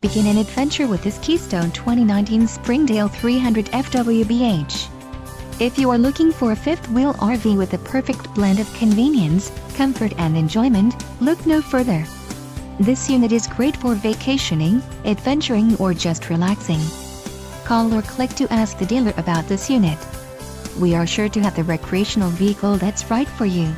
Begin an adventure with this Keystone 2019 Springdale 300Fwbh. If you are looking for a fifth-wheel RV with a perfect blend of convenience, comfort and enjoyment, look no further. This unit is great for vacationing, adventuring or just relaxing. Call or click to ask the dealer about this unit. We are sure to have the recreational vehicle that's right for you.